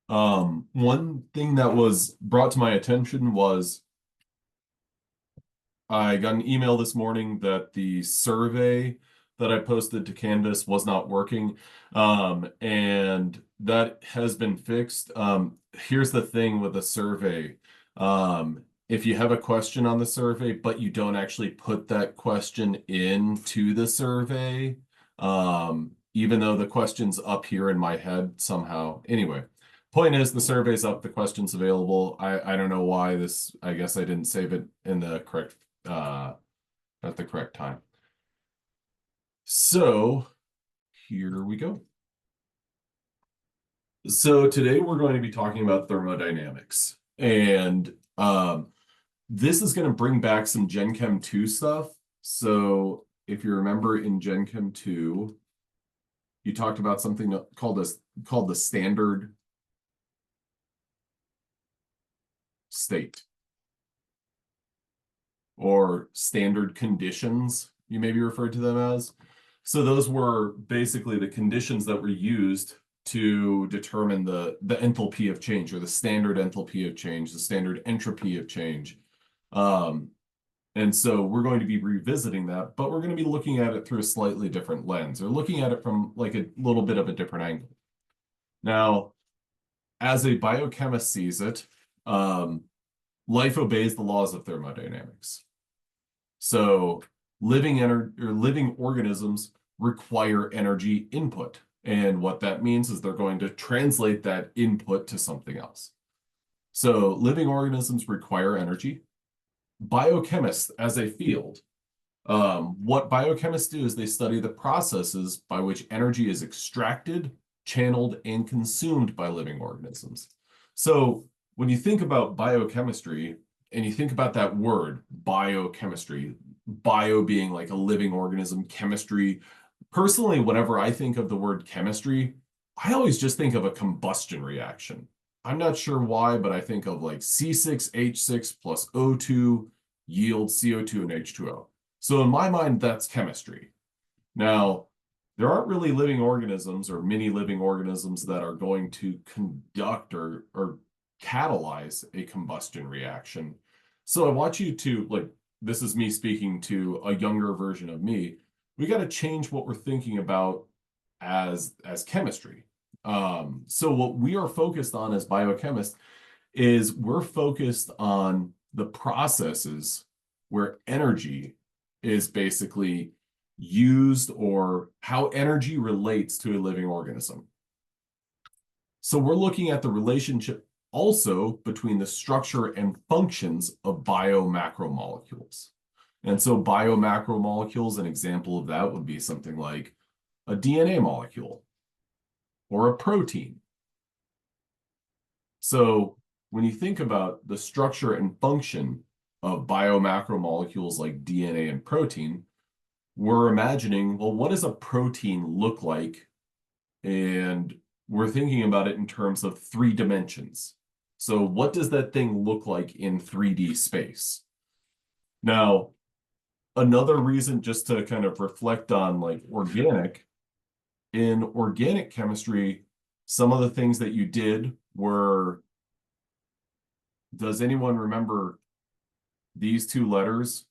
One thing that was brought to my attention was I got an email this morning that the survey that I posted to Canvas was not working. And that has been fixed. Here's the thing with the survey. If you have a question on the survey, but you don't actually put that question into the survey, even though the question's up here in my head somehow. Anyway, point is the survey's up, the question's available. I don't know why this, I guess I didn't save it in the correct uh, at the correct time. So here we go. So today we're going to be talking about thermodynamics. And this is going to bring back some Gen Chem 2 stuff. So if you remember in Gen Chem 2, you talked about something called the standard state or standard conditions, you may be referred to them as. So those were basically the conditions that were used to determine the enthalpy of change or the standard enthalpy of change, the standard entropy of change. And so we're going to be revisiting that, but we're going to be looking at it through a slightly different lens or looking at it from like a little bit of a different angle. Now, as a biochemist sees it, life obeys the laws of thermodynamics. So living organisms require energy input. And what that means is they're going to translate that input to something else. So living organisms require energy. Biochemists as a field, what biochemists do is they study the processes by which energy is extracted, channeled, and consumed by living organisms. So when you think about biochemistry and you think about that word, biochemistry, bio being like a living organism, chemistry, personally, whenever I think of the word chemistry, I always just think of a combustion reaction. I'm not sure why, but I think of like C6H6 plus O2 yields CO2 and H2O. So in my mind, that's chemistry. Now, there aren't really living organisms or many living organisms that are going to conduct or catalyze a combustion reaction. So I want you to, like, this is me speaking to a younger version of me. We got to change what we're thinking about as chemistry. So what we are focused on as biochemists is we're focused on the processes where energy is basically used or how energy relates to a living organism. So we're looking at the relationship also between the structure and functions of biomacromolecules. And so biomacromolecules, an example of that would be something like a DNA molecule or a protein. So when you think about the structure and function of biomacromolecules like DNA and protein, we're imagining, well, what does a protein look like? And we're thinking about it in terms of 3 dimensions. So what does that thing look like in 3D space? Now, another reason just to kind of reflect on like in organic chemistry, some of the things that you did were, does anyone remember these 2 letters?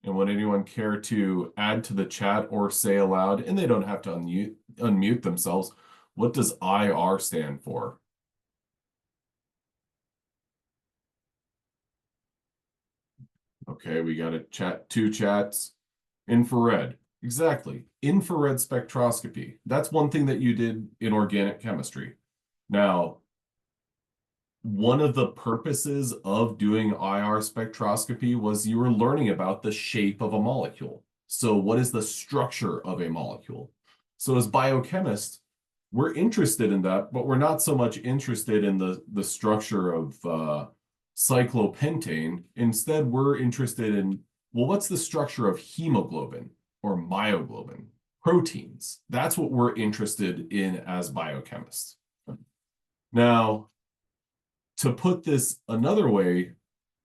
And would anyone care to add to the chat or say aloud, and they don't have to unmute themselves, what does IR stand for? Okay, we got a chat, 2 chats. Infrared, exactly. Infrared spectroscopy. That's one thing that you did in organic chemistry. Now, one of the purposes of doing IR spectroscopy was you were learning about the shape of a molecule. So what is the structure of a molecule? So as biochemists, we're interested in that, but we're not so much interested in the structure of cyclopentane. Instead, we're interested in, well, what's the structure of hemoglobin or myoglobin? Proteins. That's what we're interested in as biochemists. Now, to put this another way,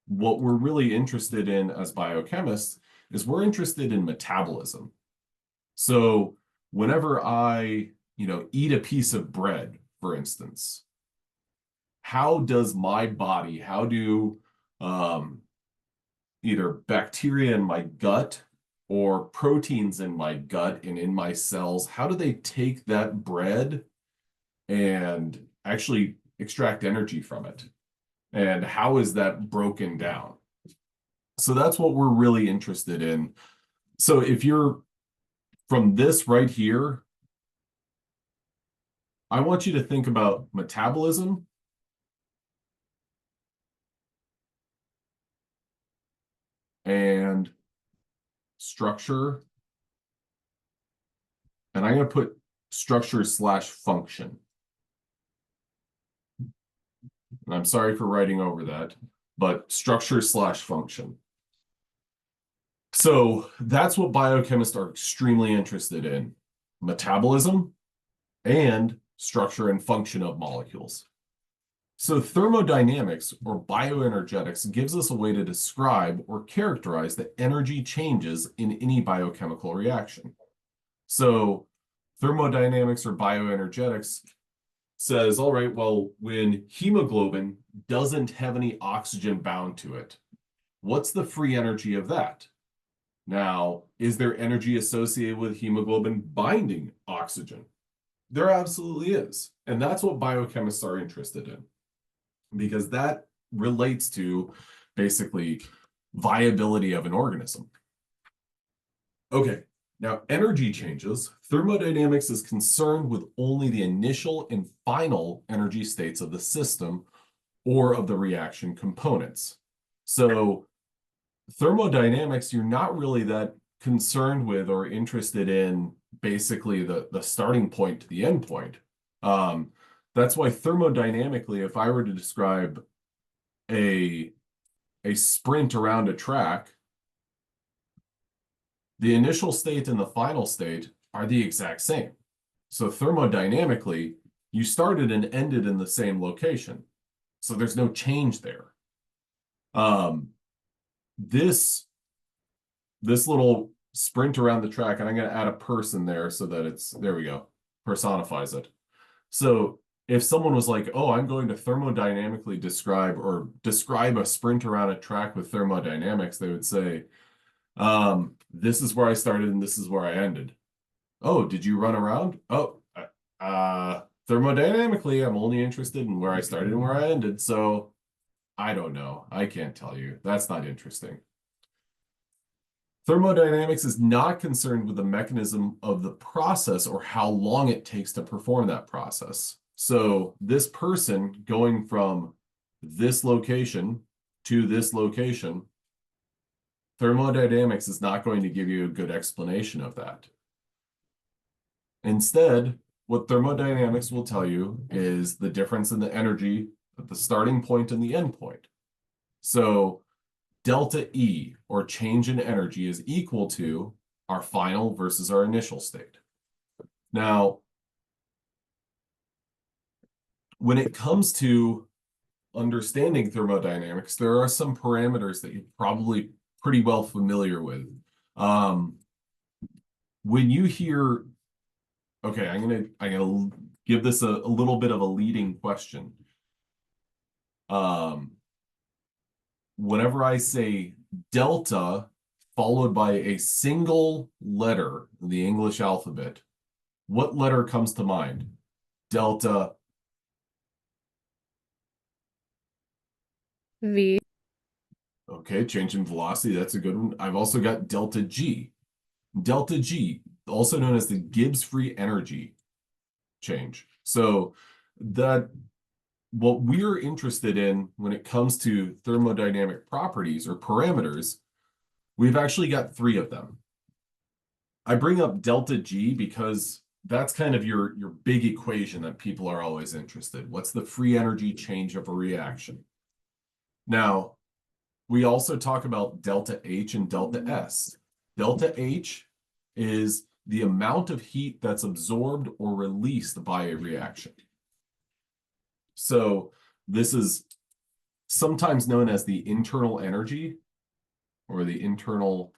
what we're really interested in as biochemists is we're interested in metabolism. So whenever I, eat a piece of bread, for instance, how does my body, how do either bacteria in my gut or proteins in my gut and in my cells, how do they take that bread and actually extract energy from it? And how is that broken down? So that's what we're really interested in. So if you're from this right here, I want you to think about metabolism and structure. And I'm going to put structure slash function. And I'm sorry for writing over that, but structure slash function. So that's what biochemists are extremely interested in: metabolism and structure and function of molecules. So thermodynamics or bioenergetics gives us a way to describe or characterize the energy changes in any biochemical reaction. So thermodynamics or bioenergetics says, all right, well, when hemoglobin doesn't have any oxygen bound to it, what's the free energy of that? Now, is there energy associated with hemoglobin binding oxygen? There absolutely is. And that's what biochemists are interested in, because that relates to basically viability of an organism. Okay, now energy changes. Thermodynamics is concerned with only the initial and final energy states of the system or of the reaction components. So thermodynamics, you're not really that concerned with or interested in basically the starting point to the end point. That's why thermodynamically, if I were to describe a sprint around a track, the initial state and the final state are the exact same. So thermodynamically, you started and ended in the same location. So there's no change there. This little sprint around the track, and I'm going to add a person there so that it's, there we go, personifies it. So if someone was like, oh, I'm going to thermodynamically describe a sprint around a track with thermodynamics, they would say, this is where I started and this is where I ended. Oh, did you run around? Oh, thermodynamically, I'm only interested in where I started and where I ended. So I don't know. I can't tell you. That's not interesting. Thermodynamics is not concerned with the mechanism of the process or how long it takes to perform that process. So this person going from this location to this location, thermodynamics is not going to give you a good explanation of that. Instead, what thermodynamics will tell you is the difference in the energy at the starting point and the end point. So delta E, or change in energy, is equal to our final versus our initial state. Now, when it comes to understanding thermodynamics, there are some parameters that you're probably pretty well familiar with. When you hear, okay, I'm gonna give this a little bit of a leading question. Whenever I say delta followed by a single letter in the English alphabet, what letter comes to mind? Delta. V. Okay, change in velocity, that's a good one. I've also got delta G. Delta G, also known as the Gibbs free energy change. So that what we're interested in when it comes to thermodynamic properties or parameters, we've actually got 3 of them. I bring up delta G because that's kind of your big equation that people are always interested. What's the free energy change of a reaction? Now, we also talk about delta H and delta S. Delta H is the amount of heat that's absorbed or released by a reaction. So this is sometimes known as the internal energy or the internal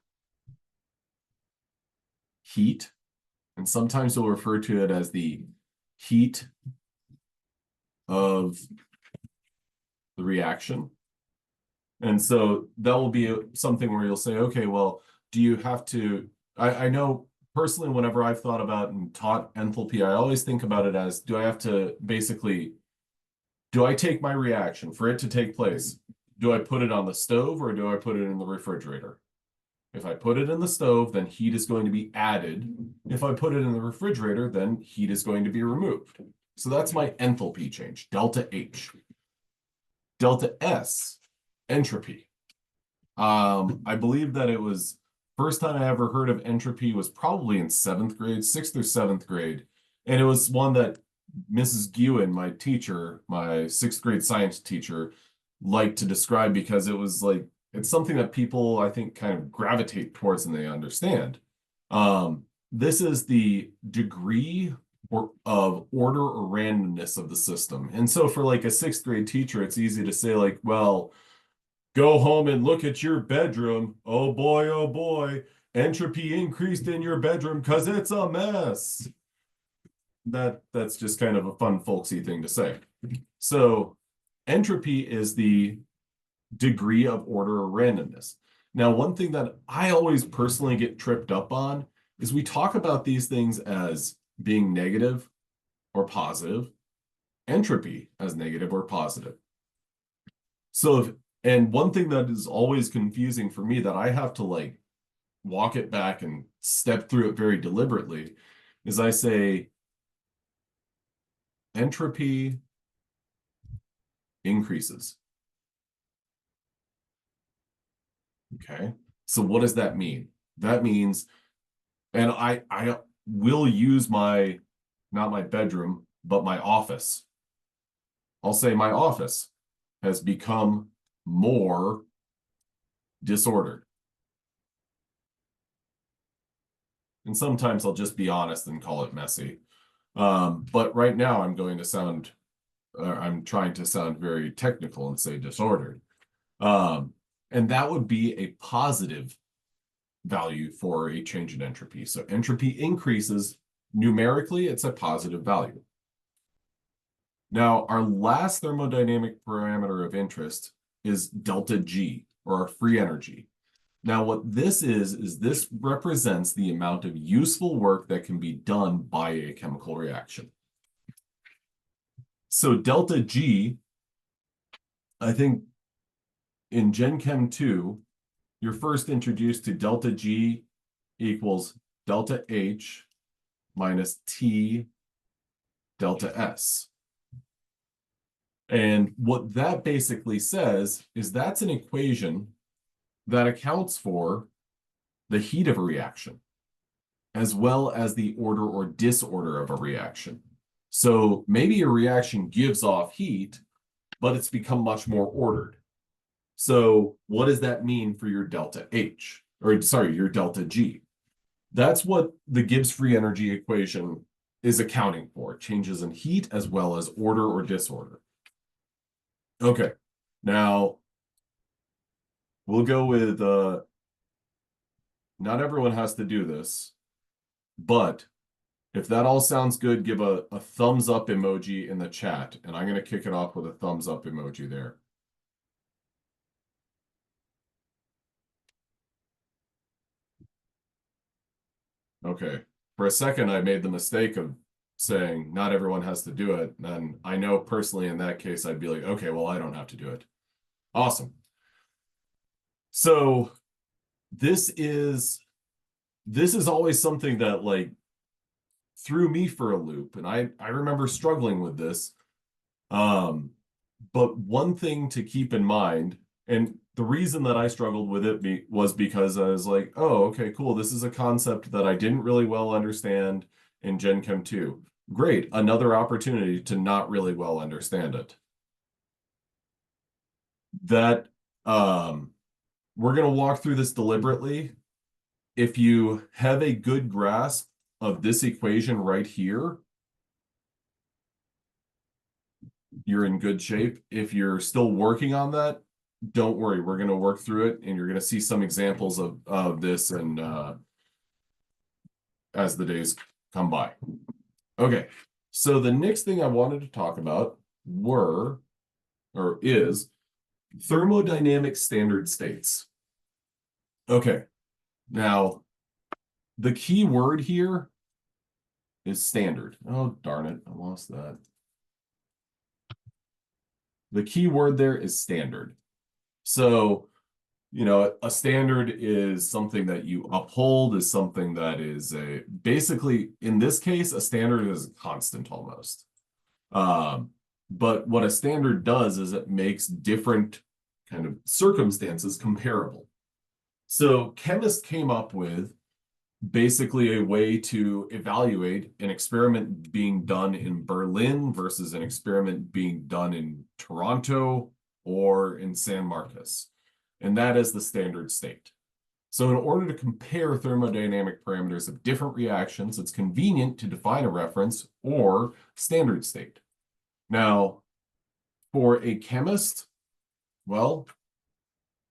heat, and sometimes we'll refer to it as the heat of the reaction. And so that will be something where you'll say, okay, well, do you have to, I know personally, whenever I've thought about and taught enthalpy, I always think about it as, do I have to basically, do I take my reaction for it to take place? Do I put it on the stove or do I put it in the refrigerator? If I put it in the stove, then heat is going to be added. If I put it in the refrigerator, then heat is going to be removed. So that's my enthalpy change, delta H. Delta S, entropy. I believe that it was first time I ever heard of entropy was probably in 7th grade, 6th or 7th grade. And it was one that Mrs. Guin, my teacher, my 6th grade science teacher, liked to describe because it was like, it's something that people, I think, kind of gravitate towards and they understand. This is the degree of order or randomness of the system. And so for like a 6th grade teacher, it's easy to say like, well, go home and look at your bedroom. Oh boy, entropy increased in your bedroom because it's a mess. That's just kind of a fun folksy thing to say. So entropy is the degree of order or randomness. Now, one thing that I always personally get tripped up on is we talk about these things as being negative or positive, entropy as negative or positive. So and one thing that is always confusing for me that I have to like walk it back and step through it very deliberately is I say entropy increases. Okay. So what does that mean? That means, and I will use my, not my bedroom, but my office. I'll say my office has become more disordered. And sometimes I'll just be honest and call it messy. But right now I'm going to sound, I'm trying to sound very technical and say disordered. And that would be a positive value for a change in entropy. So entropy increases numerically, it's a positive value. Now, our last thermodynamic parameter of interest is delta G, or our free energy. Now, what this is this represents the amount of useful work that can be done by a chemical reaction. So delta G, I think in Gen Chem 2, you're first introduced to delta G equals delta H minus T delta S. And what that basically says is that's an equation that accounts for the heat of a reaction, as well as the order or disorder of a reaction. So maybe a reaction gives off heat, but it's become much more ordered. So what does that mean for your delta H? Or sorry, your delta G? That's what the Gibbs free energy equation is accounting for, changes in heat as well as order or disorder. Okay, now we'll go with, not everyone has to do this, but if that all sounds good, give a thumbs up emoji in the chat, and I'm going to kick it off with a thumbs up emoji there. Okay, for a second, I made the mistake of saying not everyone has to do it, and I know personally in that case, I'd be like, okay, well, I don't have to do it. Awesome. So this is always something that like threw me for a loop, and I remember struggling with this. But one thing to keep in mind, and the reason that I struggled with it was because I was like, oh, okay, cool. This is a concept that I didn't really well understand in Gen Chem 2. Great, another opportunity to not really well understand it. That we're going to walk through this deliberately. If you have a good grasp of this equation right here, you're in good shape. If you're still working on that, don't worry. We're going to work through it, and you're going to see some examples of this and as the days come by. Okay, so the next thing I wanted to talk about or is thermodynamic standard states. Okay, now the key word here is standard. Oh, darn it, I lost that. The key word there is standard. So, you know, a standard is something that you uphold, is something that is basically, in this case, a standard is a constant almost. But what a standard does is it makes different kind of circumstances comparable. So chemists came up with basically a way to evaluate an experiment being done in Berlin versus an experiment being done in Toronto or in San Marcos. And that is the standard state. So in order to compare thermodynamic parameters of different reactions, it's convenient to define a reference or standard state. Now, for a chemist, well,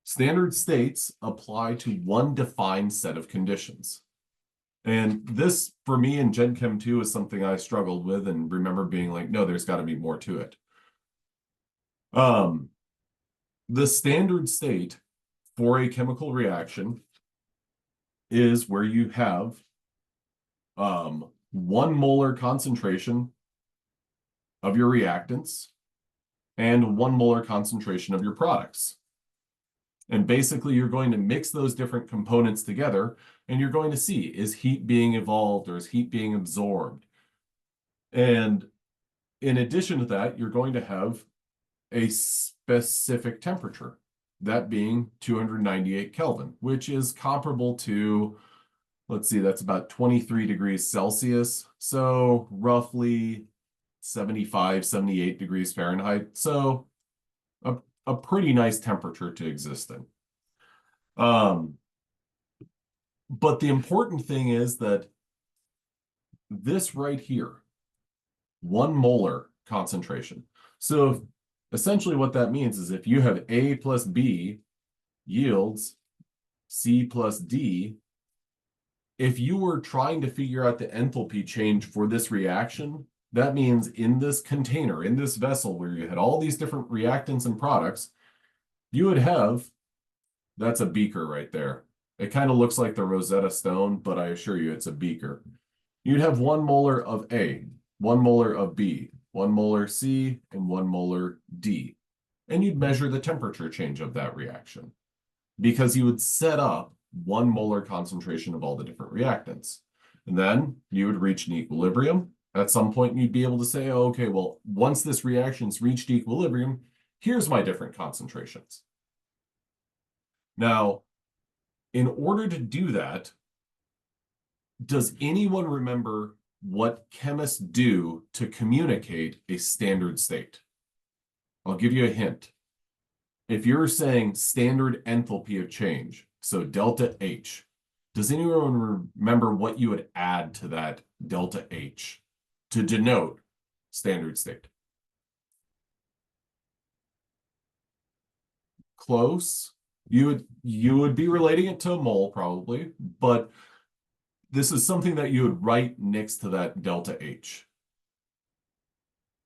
standard states apply to one defined set of conditions. And this, for me in Gen Chem 2, is something I struggled with and remember being like, no, there's got to be more to it. The standard state for a chemical reaction is where you have 1 molar concentration of your reactants and 1 molar concentration of your products. And basically, you're going to mix those different components together, and you're going to see, is heat being evolved or is heat being absorbed? And in addition to that, you're going to have a specific temperature, that being 298 Kelvin, which is comparable to, let's see, that's about 23 degrees Celsius. So roughly 75, 78 degrees Fahrenheit. So a pretty nice temperature to exist in. But the important thing is that this right here, 1 molar concentration. So essentially what that means is if you have A plus B yields C plus D, if you were trying to figure out the enthalpy change for this reaction, that means in this container, in this vessel where you had all these different reactants and products, you would have, that's a beaker right there. It kind of looks like the Rosetta Stone, but I assure you it's a beaker. You'd have 1 molar of A, 1 molar of B, 1 molar C, and 1 molar D. And you'd measure the temperature change of that reaction because you would set up 1 molar concentration of all the different reactants. And then you would reach an equilibrium. At some point, you'd be able to say, oh, okay, well, once this reaction's reached equilibrium, here's my different concentrations. Now, in order to do that, does anyone remember what chemists do to communicate a standard state? I'll give you a hint. If you're saying standard enthalpy of change, so delta H, does anyone remember what you would add to that delta H to denote standard state? Close. You would be relating it to a mole probably, but this is something that you would write next to that delta H.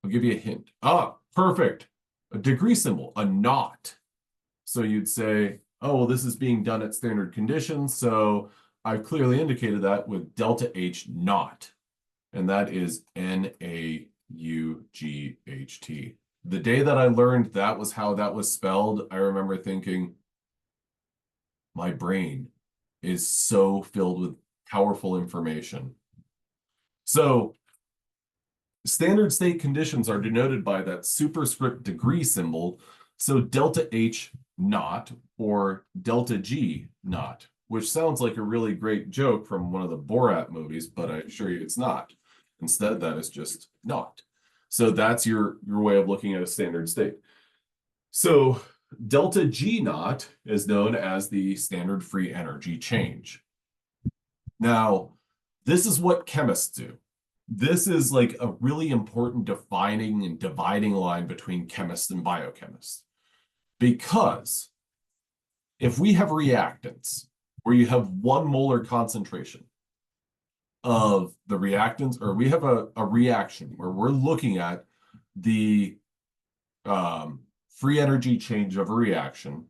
I'll give you a hint. Ah, perfect. A degree symbol, a naught. So you'd say, oh, well, this is being done at standard conditions. So I've clearly indicated that with delta H naught. And that is NaUGHT. The day that I learned that was how that was spelled, I remember thinking, my brain is so filled with powerful information. So standard state conditions are denoted by that superscript degree symbol. So delta H naught or delta G naught, which sounds like a really great joke from one of the Borat movies, but I assure you it's not. Instead, that is just naught. So that's your way of looking at a standard state. So delta G naught is known as the standard free energy change. Now, this is what chemists do. This is like a really important defining and dividing line between chemists and biochemists. Because if we have reactants where you have 1 molar concentration of the reactants, or we have a reaction where we're looking at the free energy change of a reaction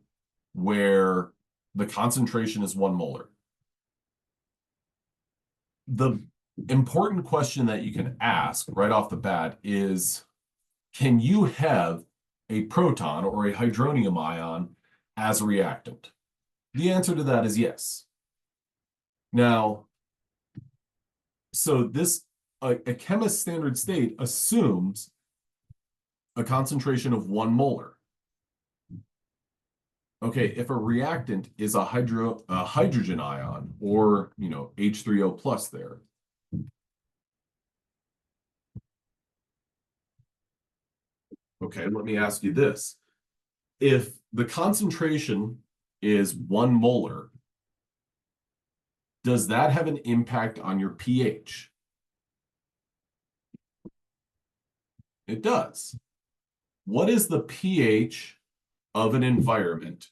where the concentration is 1 molar. The important question that you can ask right off the bat is, can you have a proton or a hydronium ion as a reactant? The answer to that is yes. Now, so this, a chemist's standard state assumes a concentration of 1 molar. Okay, if a reactant is a hydrogen ion, or, H3O plus there, okay, let me ask you this. If the concentration is 1 molar, does that have an impact on your pH? It does. What is the pH of an environment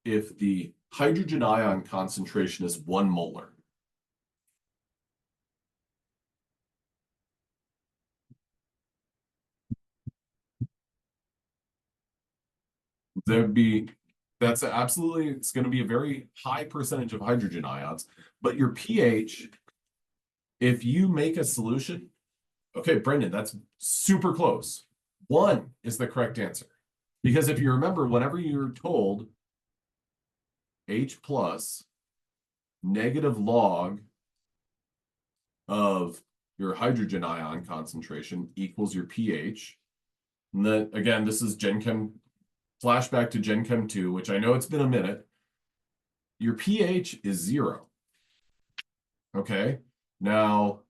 if the hydrogen ion concentration is 1 molar? That's absolutely, it's going to be a very high percentage of hydrogen ions, but your pH, if you make a solution, okay, Brendan, that's super close. 1 is the correct answer. Because if you remember, whenever you're told H plus negative log of your hydrogen ion concentration equals your pH, and then again, this is Gen Chem, flashback to Gen Chem 2, which I know it's been a minute. Your pH is 0. Okay, now,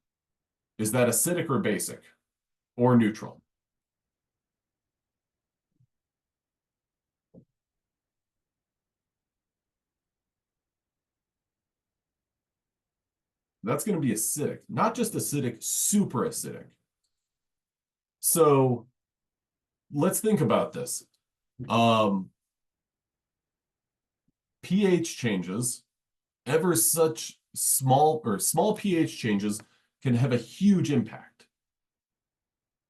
is that acidic or basic or neutral? That's going to be acidic, not just acidic, super acidic. So let's think about this. pH changes, ever such small pH changes can have a huge impact.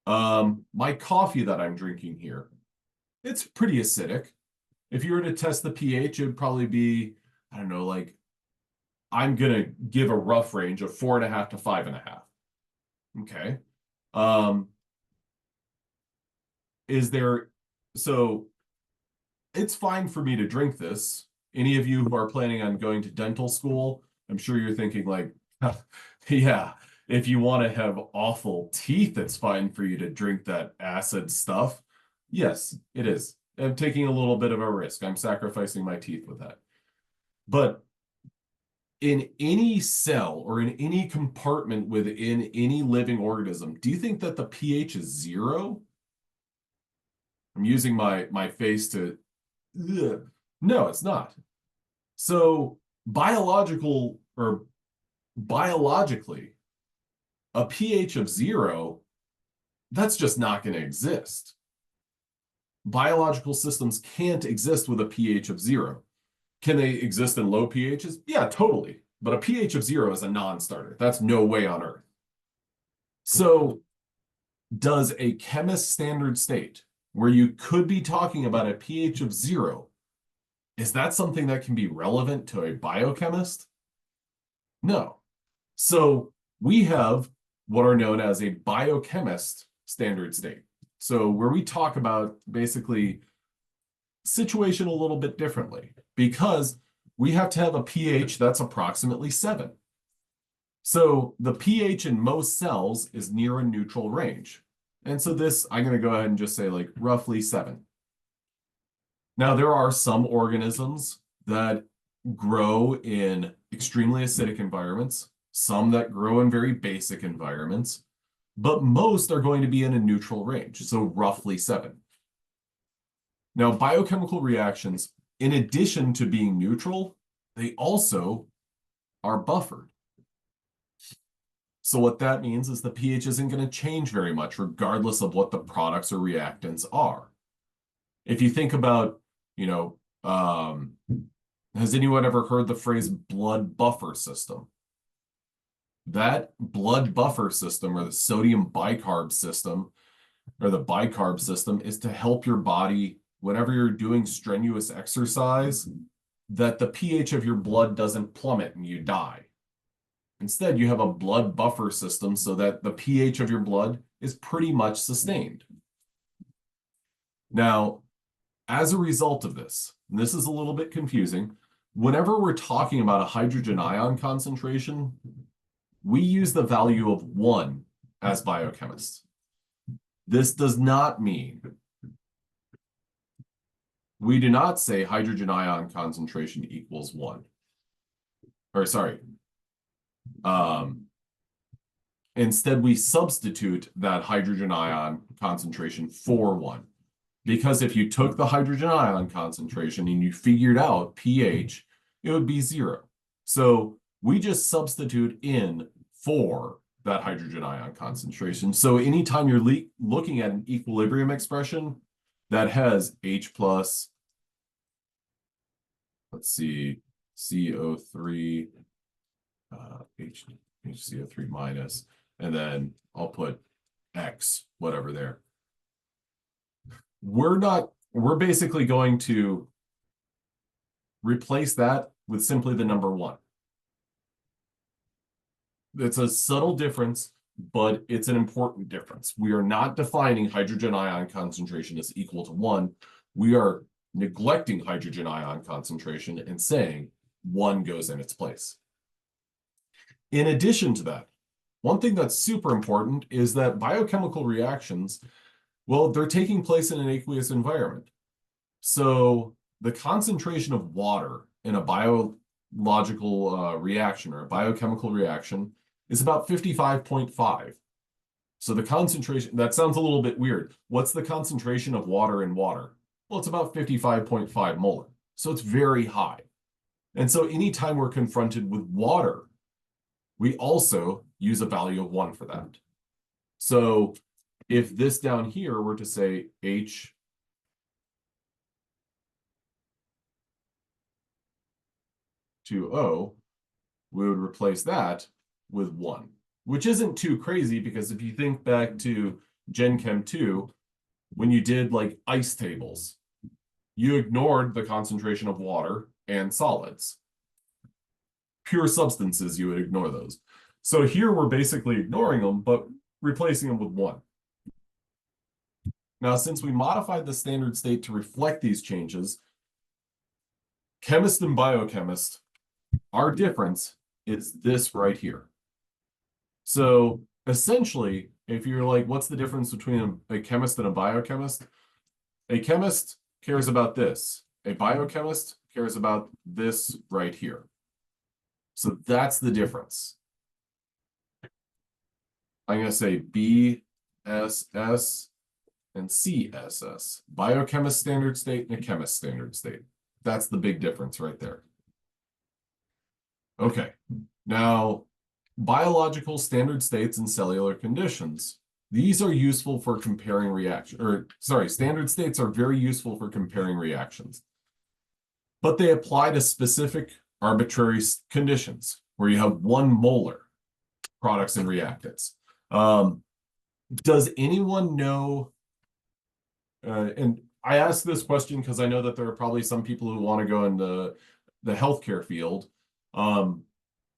My coffee that I'm drinking here, it's pretty acidic. If you were to test the pH, it would probably be, I don't know, like, I'm gonna give a rough range of 4.5 to 5.5. Okay. So it's fine for me to drink this. Any of you who are planning on going to dental school, I'm sure you're thinking like, yeah, if you want to have awful teeth, it's fine for you to drink that acid stuff. Yes, it is. I'm taking a little bit of a risk. I'm sacrificing my teeth with that. But in any cell or in any compartment within any living organism, do you think that the pH is 0? I'm using my face to, ugh. No, it's not. So biologically, a pH of 0, that's just not going to exist. Biological systems can't exist with a pH of 0. Can they exist in low pHs? Yeah, totally. But a pH of 0 is a non-starter. That's no way on Earth. So does a chemist standard state, where you could be talking about a pH of 0, is that something that can be relevant to a biochemist? No. So we have what are known as a biochemist standard state. So where we talk about basically situation a little bit differently, because we have to have a pH that's approximately 7. So the pH in most cells is near a neutral range. And so this, I'm going to go ahead and just say like roughly 7. Now, there are some organisms that grow in extremely acidic environments, some that grow in very basic environments, but most are going to be in a neutral range, so roughly 7. Now, biochemical reactions, in addition to being neutral, they also are buffered. So what that means is the pH isn't going to change very much, regardless of what the products or reactants are. If you think about, has anyone ever heard the phrase blood buffer system? That blood buffer system, or the sodium bicarb system, or the bicarb system, is to help your body whenever you're doing strenuous exercise, that the pH of your blood doesn't plummet and you die. Instead, you have a blood buffer system so that the pH of your blood is pretty much sustained. Now, as a result of this, and this is a little bit confusing, whenever we're talking about a hydrogen ion concentration, we use the value of 1 as biochemists. This does not mean, we do not say hydrogen ion concentration equals 1. Or sorry. Instead, we substitute that hydrogen ion concentration for 1. Because if you took the hydrogen ion concentration and you figured out pH, it would be 0. So we just substitute in for that hydrogen ion concentration. So anytime you're looking at an equilibrium expression that has H plus, let's see, CO3, HCO3 minus, and then I'll put X, whatever there. We're basically going to replace that with simply the number 1. It's a subtle difference, but it's an important difference. We are not defining hydrogen ion concentration as equal to 1. We are neglecting hydrogen ion concentration and saying 1 goes in its place. In addition to that, one thing that's super important is that biochemical reactions, well, they're taking place in an aqueous environment. So the concentration of water in a biological reaction or a biochemical reaction is about 55.5. So the concentration, that sounds a little bit weird. What's the concentration of water in water? Well, it's about 55.5 molar. So it's very high. And so anytime we're confronted with water, we also use a value of 1 for that. So if this down here were to say H2O, we would replace that with 1, which isn't too crazy because if you think back to Gen Chem 2, when you did like ice tables, you ignored the concentration of water and solids. Pure substances, you would ignore those. So here we're basically ignoring them, but replacing them with 1. Now, since we modified the standard state to reflect these changes, chemist and biochemist, our difference is this right here. So essentially, if you're like, what's the difference between a chemist and a biochemist? A chemist cares about this. A biochemist cares about this right here. So that's the difference. I'm going to say BSS and CSS. Biochemist standard state and a chemist standard state. That's the big difference right there. Okay, now biological standard states and cellular conditions. These are useful for comparing standard states are very useful for comparing reactions. But they apply to specific arbitrary conditions where you have 1 molar products and reactants. Does anyone know, and I ask this question because I know that there are probably some people who want to go into the healthcare field.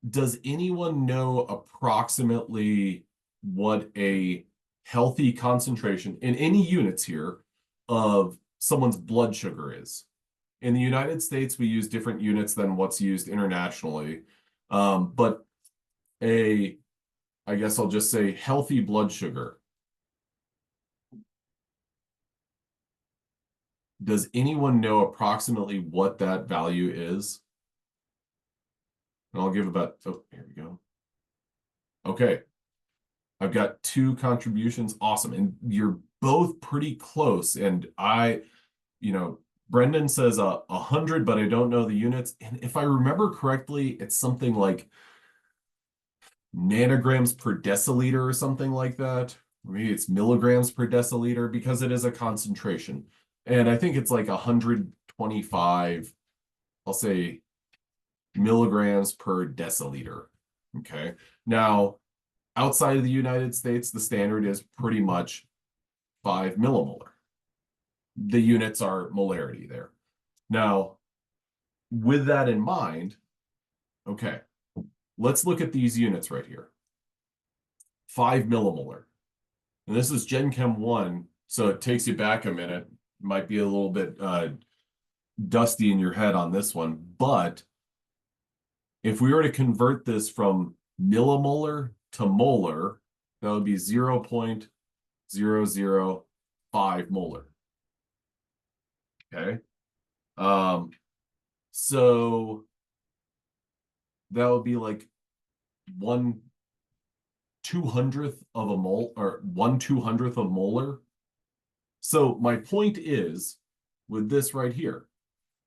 Does anyone know approximately what a healthy concentration in any units here of someone's blood sugar is? In the United States, we use different units than what's used internationally. But I guess I'll just say healthy blood sugar. Does anyone know approximately what that value is? And I'll give about, oh, here we go. Okay. I've got 2 contributions. Awesome. And you're both pretty close. And Brendan says 100, but I don't know the units. And if I remember correctly, it's something like nanograms per deciliter or something like that. Maybe it's milligrams per deciliter because it is a concentration. And I think it's like 125, I'll say, milligrams per deciliter. Okay. Now, outside of the United States, the standard is pretty much 5 millimolar. the units are molarity there. Now, with that in mind, okay, let's look at these units right here. 5 millimolar. And this is Gen Chem 1, so it takes you back a minute. Might be a little bit dusty in your head on this one, but if we were to convert this from millimolar to molar, that would be 0.005 molar. Okay. So that would be like 1/200th of a mole, or 1/200th of molar. So my point is, with this right here,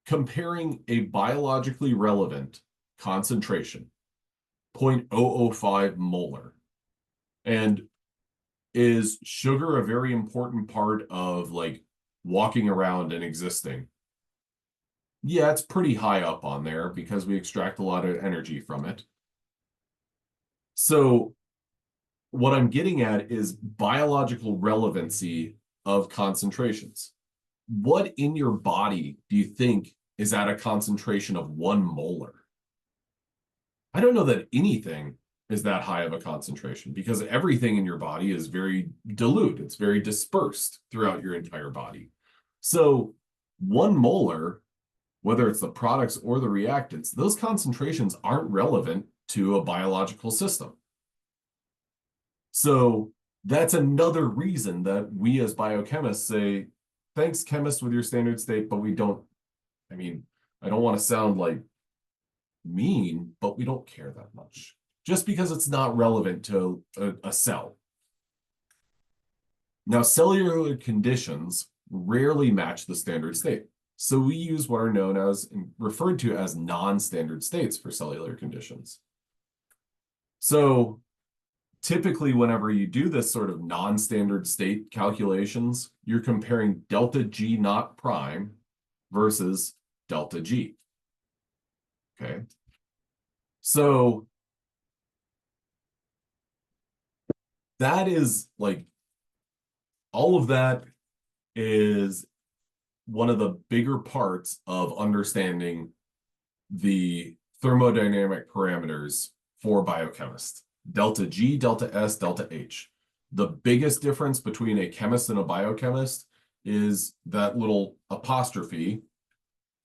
comparing a biologically relevant concentration, 0.005 molar, and is sugar a very important part of like walking around and existing? Yeah, it's pretty high up on there because we extract a lot of energy from it. So what I'm getting at is biological relevancy of concentrations. What in your body do you think is at a concentration of 1 molar? I don't know that anything is that high of a concentration because everything in your body is very dilute. It's very dispersed throughout your entire body. So 1 molar, whether it's the products or the reactants, those concentrations aren't relevant to a biological system. So that's another reason that we as biochemists say, thanks, chemists, with your standard state, but we don't, I mean, I don't want to sound like mean, but we don't care that much just because it's not relevant to a cell. Now, cellular conditions rarely match the standard state. So we use what are known as and referred to as non-standard states for cellular conditions. So typically, whenever you do this sort of non-standard state calculations, you're comparing delta G naught prime versus delta G. Okay. So that is like, all of that is one of the bigger parts of understanding the thermodynamic parameters for biochemists. Delta G, delta S, delta H. The biggest difference between a chemist and a biochemist is that little apostrophe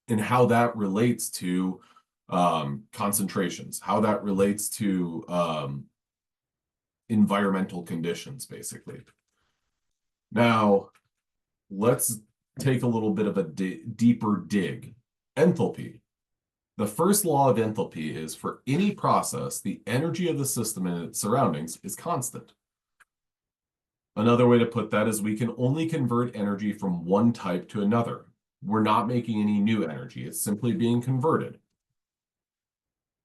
and how that relates to concentrations, how that relates to environmental conditions, basically. Now, let's take a little bit of a deeper dig. Enthalpy. The first law of enthalpy is for any process, the energy of the system and its surroundings is constant. Another way to put that is we can only convert energy from one type to another. We're not making any new energy. It's simply being converted.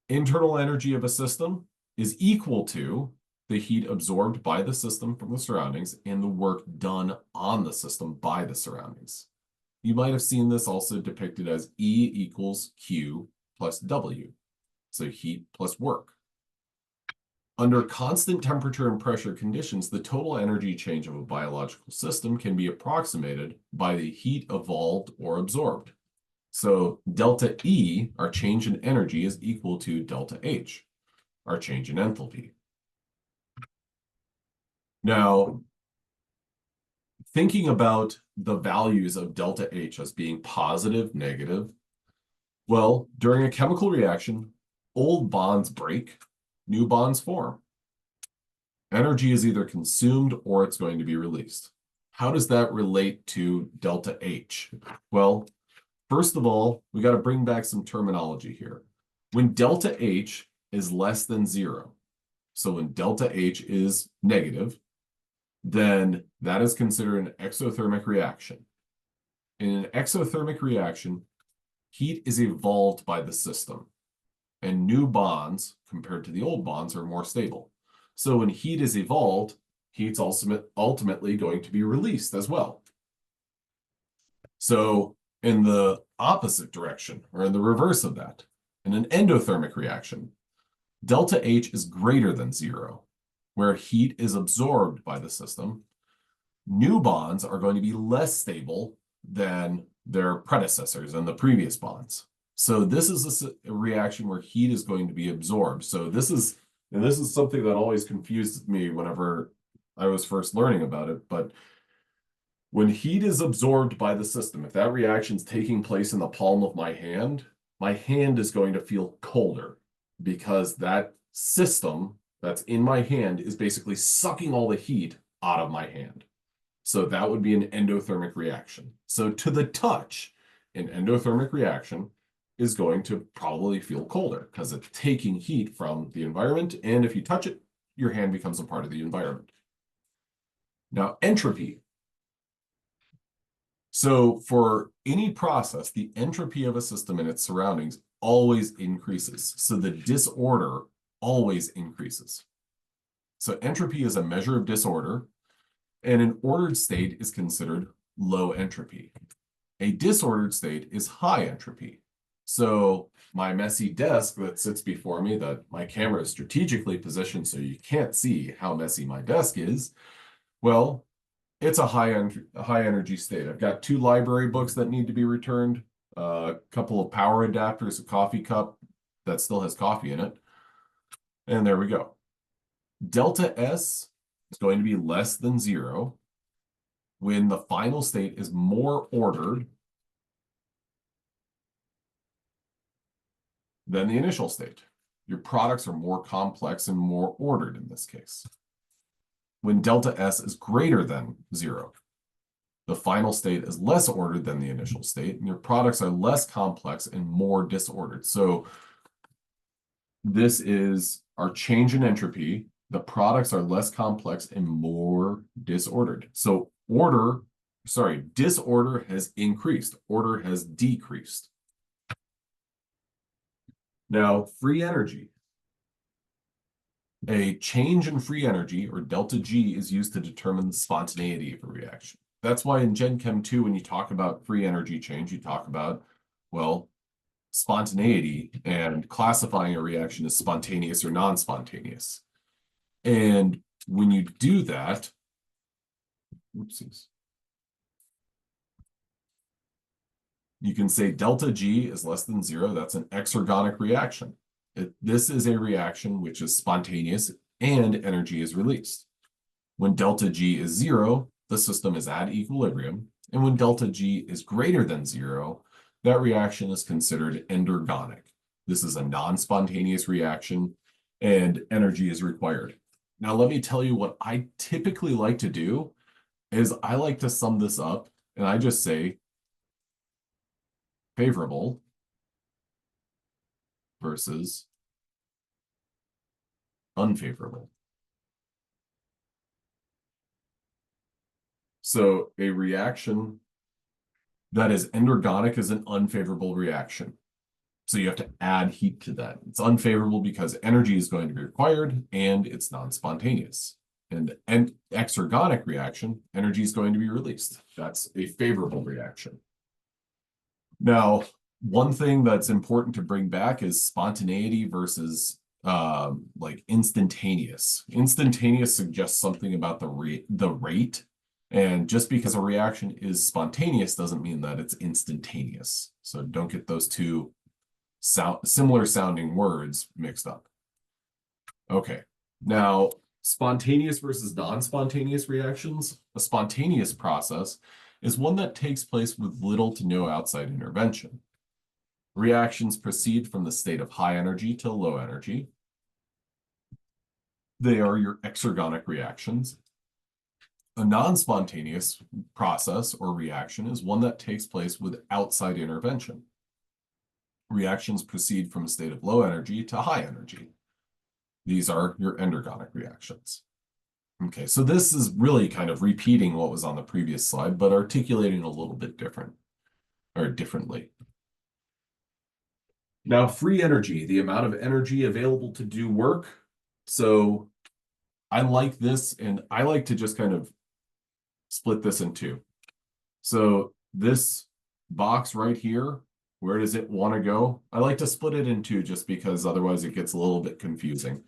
Internal energy of a system is equal to the heat absorbed by the system from the surroundings and the work done on the system by the surroundings. You might have seen this also depicted as E equals Q plus W, so heat plus work. Under constant temperature and pressure conditions, the total energy change of a biological system can be approximated by the heat evolved or absorbed. So delta E, our change in energy, is equal to delta H, our change in enthalpy. Now, thinking about the values of delta H as being positive, negative, well, during a chemical reaction, old bonds break, new bonds form. Energy is either consumed or it's going to be released. How does that relate to delta H? Well, first of all, we got to bring back some terminology here. When delta H is less than 0, so when delta H is negative, then that is considered an exothermic reaction. In an exothermic reaction, heat is evolved by the system, and new bonds, compared to the old bonds, are more stable. So when heat is evolved, heat's ultimately going to be released as well. So in the opposite direction, or in the reverse of that, in an endothermic reaction, delta H is greater than 0, where heat is absorbed by the system. New bonds are going to be less stable than their predecessors and the previous bonds. So this is a reaction where heat is going to be absorbed. So this is something that always confused me whenever I was first learning about it. But when heat is absorbed by the system, if that reaction is taking place in the palm of my hand is going to feel colder because that system that's in my hand is basically sucking all the heat out of my hand. So that would be an endothermic reaction. So to the touch, an endothermic reaction is going to probably feel colder because it's taking heat from the environment. And if you touch it, your hand becomes a part of the environment. Now, entropy. So for any process, the entropy of a system and its surroundings always increases. So the disorder always increases. So entropy is a measure of disorder, and an ordered state is considered low entropy. A disordered state is high entropy. So my messy desk that sits before me that my camera is strategically positioned so you can't see how messy my desk is, well, it's a high energy state. I've got 2 library books that need to be returned, a couple of power adapters, a coffee cup that still has coffee in it. And there we go. Delta S is going to be less than 0 when the final state is more ordered than the initial state. Your products are more complex and more ordered in this case. When delta S is greater than 0, the final state is less ordered than the initial state, and your products are less complex and more disordered. So this is our change in entropy. The products are less complex and more disordered. So disorder has increased, order has decreased. Now, free energy. A change in free energy, or delta G, is used to determine the spontaneity of a reaction. That's why in Gen Chem 2, when you talk about free energy change, you talk about, well, spontaneity and classifying a reaction as spontaneous or non-spontaneous. And when you do that, oopsies, you can say delta G is less than 0. That's an exergonic reaction. This is a reaction which is spontaneous and energy is released. When delta G is 0, the system is at equilibrium. And when delta G is greater than 0, that reaction is considered endergonic. This is a non-spontaneous reaction and energy is required. Now, let me tell you what I typically like to do is I like to sum this up and I just say favorable versus unfavorable. So a reaction that is endergonic is an unfavorable reaction. So you have to add heat to that. It's unfavorable because energy is going to be required and it's non-spontaneous. And an exergonic reaction, energy is going to be released. That's a favorable reaction. Now, one thing that's important to bring back is spontaneity versus like instantaneous. Instantaneous suggests something about the rate. And just because a reaction is spontaneous doesn't mean that it's instantaneous. So don't get those two similar sounding words mixed up. Okay, now spontaneous versus non-spontaneous reactions. A spontaneous process is one that takes place with little to no outside intervention. Reactions proceed from the state of high energy to low energy. They are your exergonic reactions. A non-spontaneous process or reaction is one that takes place with outside intervention. Reactions proceed from a state of low energy to high energy. These are your endergonic reactions. Okay, so this is really kind of repeating what was on the previous slide, but articulating a little bit differently. Now, free energy, the amount of energy available to do work. So I like this, and I like to just kind of split this in two. So this box right here, where does it want to go? I like to split it in two just because otherwise it gets a little bit confusing.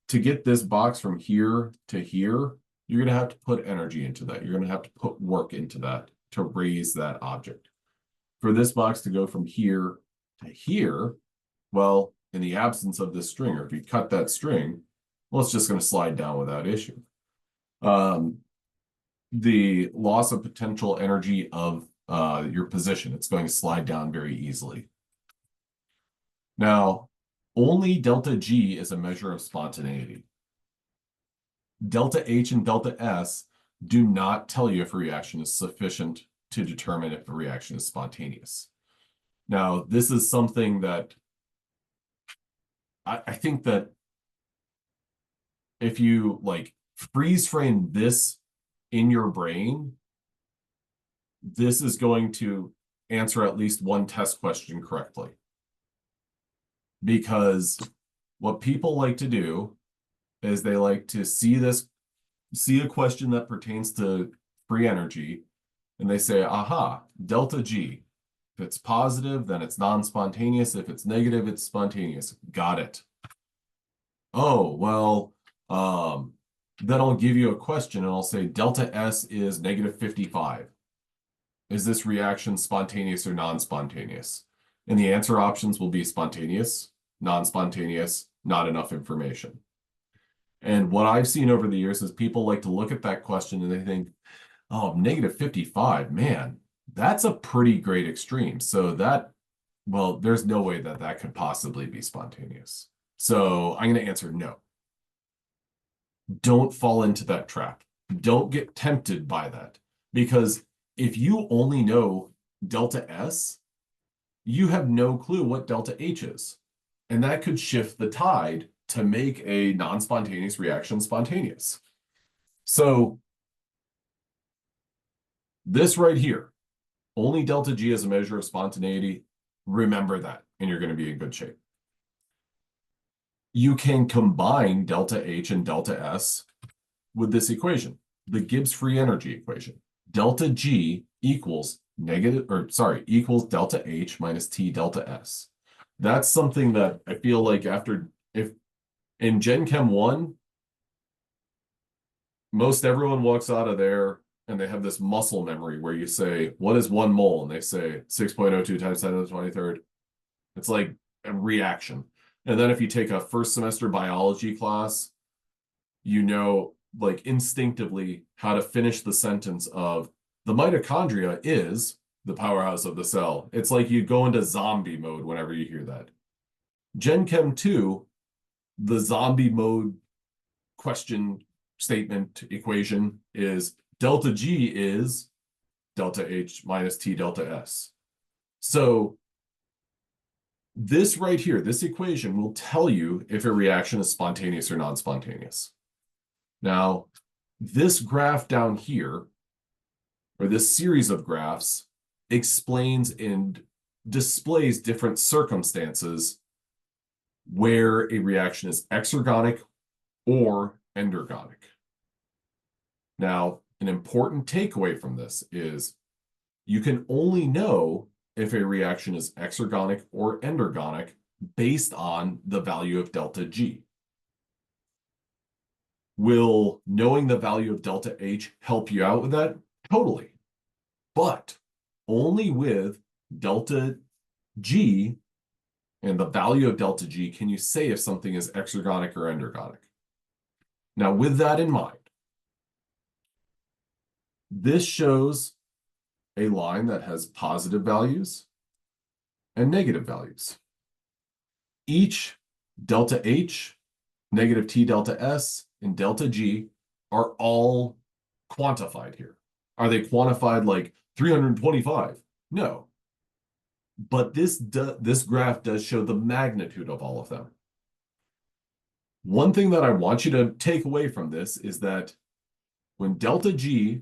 To get this box from here to here, you're going to have to put energy into that. You're going to have to put work into that to raise that object. For this box to go from here to here, well, in the absence of this string, or if you cut that string, well, it's just going to slide down without issue. The loss of potential energy of your position, it's going to slide down very easily. Now, only delta G is a measure of spontaneity. Delta H and delta S do not tell you if a reaction is sufficient to determine if a reaction is spontaneous. Now, this is something that I think that if you like freeze frame this in your brain, this is going to answer at least one test question correctly. Because what people like to do is they like to see a question that pertains to free energy, and they say, aha, delta G. If it's positive, then it's non-spontaneous. If it's negative, it's spontaneous. Got it. Oh, well, then I'll give you a question and I'll say delta S is negative 55. Is this reaction spontaneous or non-spontaneous? And the answer options will be spontaneous, non-spontaneous, not enough information. And what I've seen over the years is people like to look at that question and they think, oh, negative 55, man, that's a pretty great extreme. So that, well, there's no way that that could possibly be spontaneous. So I'm going to answer no. Don't fall into that trap. Don't get tempted by that. Because if you only know delta S, you have no clue what delta H is. And that could shift the tide to make a non-spontaneous reaction spontaneous. So this right here, only delta G is a measure of spontaneity. Remember that, and you're going to be in good shape. You can combine delta H and delta S with this equation, the Gibbs free energy equation. Delta G equals equals delta H minus T delta S. That's something that I feel like if in Gen Chem 1, most everyone walks out of there and they have this muscle memory where you say, what is 1 mole? And they say 6.02 times 10 to the 23rd. It's like a reaction. And then if you take a first semester biology class, you know, like instinctively how to finish the sentence of the mitochondria is the powerhouse of the cell. It's like you go into zombie mode whenever you hear that. Gen Chem 2, the zombie mode question statement equation is delta G is delta H minus T delta S. So this right here, this equation will tell you if a reaction is spontaneous or non-spontaneous. Now, this graph down here, or this series of graphs, explains and displays different circumstances where a reaction is exergonic or endergonic. Now, an important takeaway from this is you can only know if a reaction is exergonic or endergonic based on the value of delta G. Will knowing the value of delta H help you out with that? Totally. But only with delta G and the value of delta G can you say if something is exergonic or endergonic. Now, with that in mind, this shows a line that has positive values and negative values. Each delta H, negative T delta S, and delta G are all quantified here. Are they quantified like 325? No. But this graph does show the magnitude of all of them. One thing that I want you to take away from this is that when delta G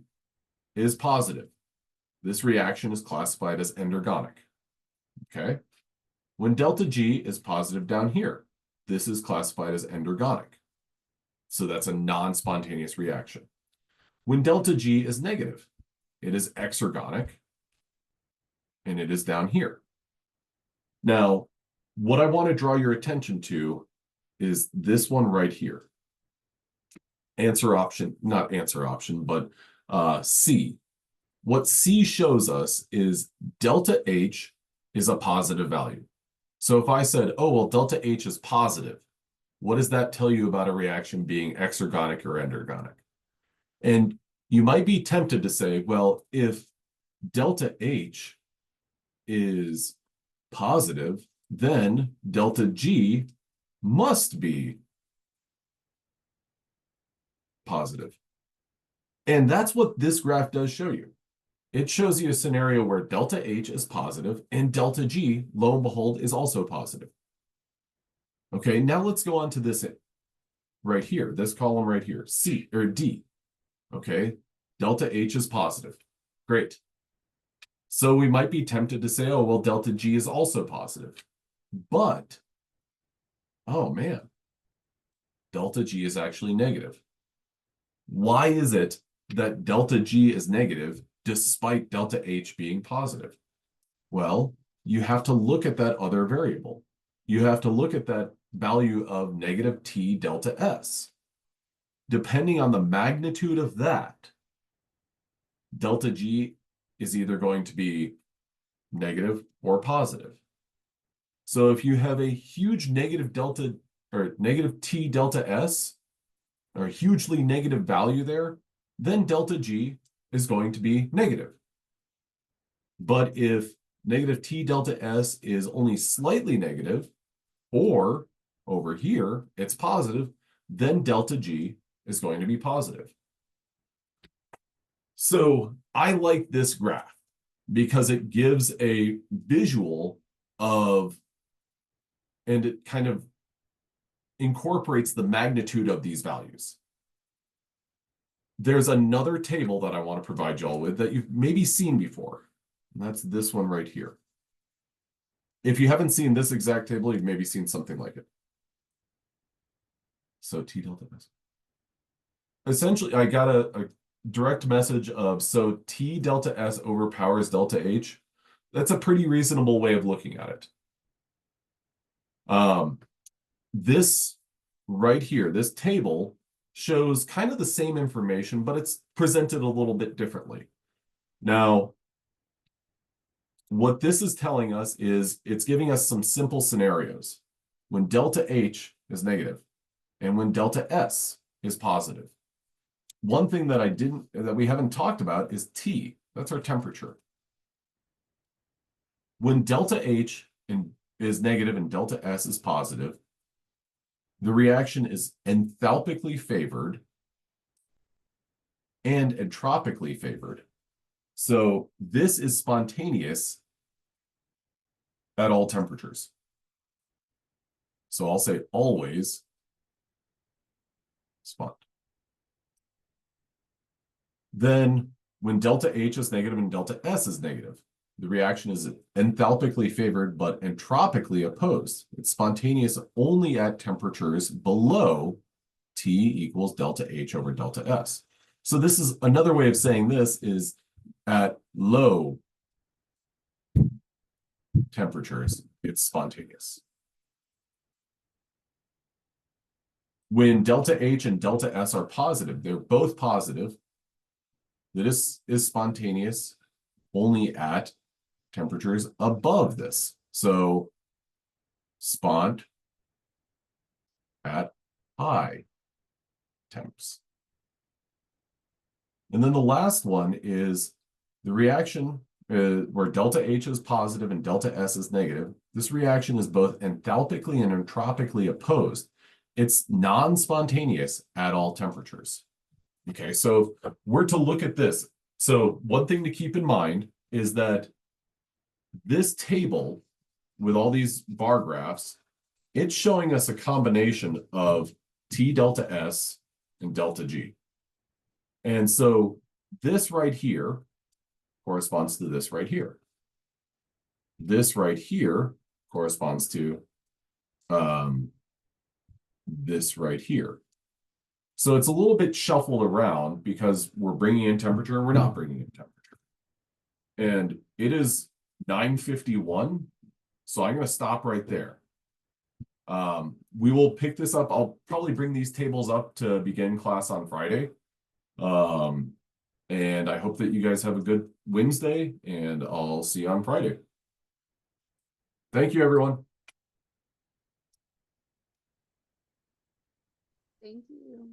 is positive, this reaction is classified as endergonic. Okay? When delta G is positive down here, this is classified as endergonic. So that's a non-spontaneous reaction. When delta G is negative, it is exergonic, and it is down here. Now, what I want to draw your attention to is this one right here. Answer option, not answer option, but C. what C shows us is delta H is a positive value. So if I said, oh, well, delta H is positive, what does that tell you about a reaction being exergonic or endergonic? And you might be tempted to say, well, if delta H is positive, then delta G must be positive. And that's what this graph does show you. It shows you a scenario where delta H is positive and delta G, lo and behold, is also positive. Okay, now let's go on to this right here, this column right here, C or D. Okay, delta H is positive. Great. So we might be tempted to say, oh, well, delta G is also positive. But, oh man, delta G is actually negative. Why is it that delta G is negative despite delta H being positive? Well, you have to look at that other variable. You have to look at that value of negative T delta S. Depending on the magnitude of that, delta G is either going to be negative or positive. So if you have a huge negative delta or negative T delta S, or a hugely negative value there, then delta G is going to be negative. But if negative T delta S is only slightly negative, or over here, it's positive, then delta G is going to be positive. So I like this graph because it gives a visual of, and it kind of incorporates the magnitude of these values. There's another table that I want to provide y'all with that you've maybe seen before. And that's this one right here. If you haven't seen this exact table, you've maybe seen something like it. So T delta S. Essentially, I got a direct message of, so T delta S overpowers delta H. That's a pretty reasonable way of looking at it. This right here, this table shows kind of the same information, but it's presented a little bit differently. Now, what this is telling us is it's giving us some simple scenarios when delta H is negative and when delta S is positive. One thing that we haven't talked about is T. That's our temperature. When delta H is negative and delta S is positive, the reaction is enthalpically favored and entropically favored. So this is spontaneous at all temperatures. So I'll say always spont. Then when delta H is negative and delta S is negative, the reaction is enthalpically favored but entropically opposed. It's spontaneous only at temperatures below T equals delta H over delta S. So this is another way of saying this is at low temperatures, it's spontaneous. When delta H and delta S are positive, they're both positive. This is spontaneous only at temperatures above this. So spont at high temps. And then the last one is the reaction where delta H is positive and delta S is negative. This reaction is both enthalpically and entropically opposed. It's non-spontaneous at all temperatures. Okay, so we're to look at this. So one thing to keep in mind is that this table with all these bar graphs, it's showing us a combination of T delta S and delta G. And so this right here corresponds to this right here. This right here corresponds to this right here. So it's a little bit shuffled around because we're bringing in temperature and we're not bringing in temperature. And it is 9:51, so I'm going to stop right there. We will pick this up. I'll probably bring these tables up to begin class on Friday. And I hope that you guys have a good Wednesday, and I'll see you on Friday. Thank you, everyone. Thank you.